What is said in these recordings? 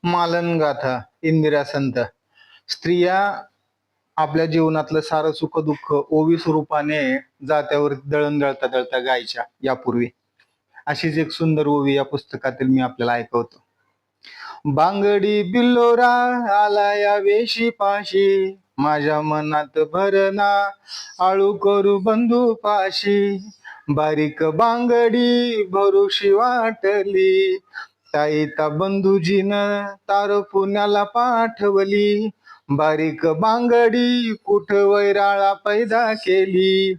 मालन गाथा इंदिरा संत. स्त्रिया आपल्या जीवनातलं सारं सुख दुःख ओवी स्वरूपाने जात्यावर दळण दळता दळता गायच्या यापूर्वी. अशीच एक सुंदर ओवी या पुस्तकातील मी आपल्याला ऐकवतो. बांगडी बिल्लोरा आला या वेशी पाशी, माझ्या मनात भरणा आळू करू बंधू पाशी. बारीक बांगडी भरुशी वाटली, ताईता बंधूजीन तार पुण्याला पाठवली. बारीक बांगडी कुठ वैराळा पैदा केली,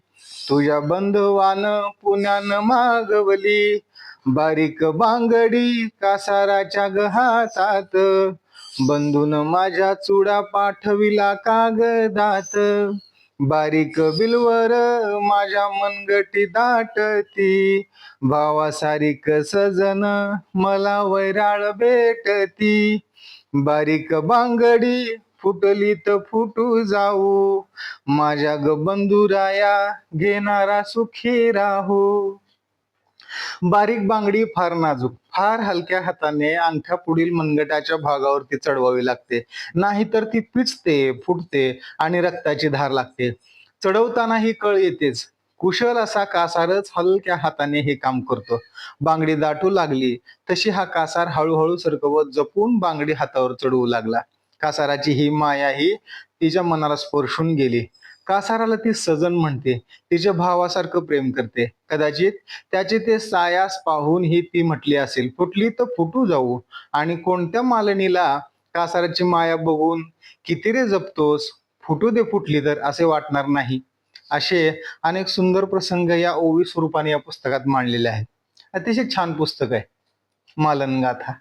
तुझ्या बंधवान पुण्यानं मागवली. बारीक बांगडी कासाराच्या हातात, बंधून माझ्या चुडा पाठविला कागदात. बारीक बिलवर माझ्या मनगटी दाटती, भावासारिक सजन मला वैराळ भेटती. बारीक बांगडी फुटली तर फुटू जाऊ, माझ्या ग बंधुराया घेणारा सुखी राहू. बारीक बांगडी फार नाजूक, फार हलक्या हाताने अंगठ्या पुढील मनगटाच्या भागावरती चढवावी लागते, नाहीतर ती पिचते, फुटते आणि रक्ताची धार लागते. चढवताना ही कळ येतेच. कुशल असा कासारच हलक्या हाताने हे काम करतो. बांगडी दाटू लागली तशी हा कासार हळूहळू सरकवत जपून बांगडी हातावर चढवू लागला. कासाराची ही माया ही तिच्या मनाला स्पर्शून गेली. कासाराला ती सजन म्हणते, तिच्या भावासारखं प्रेम करते. कदाचित त्याचे ते सायास पाहून ही ती म्हटली असेल, फुटली तर फुटू जाऊ. आणि कोणत्या मालणीला कासाराची माया बघून किती रे जपतोस, फुटू दे फुटली तर असे वाटणार नाही. असे अनेक सुंदर प्रसंग या ओवी स्वरूपाने या पुस्तकात मांडलेले आहेत. अतिशय छान पुस्तक आहे मालन गाथा.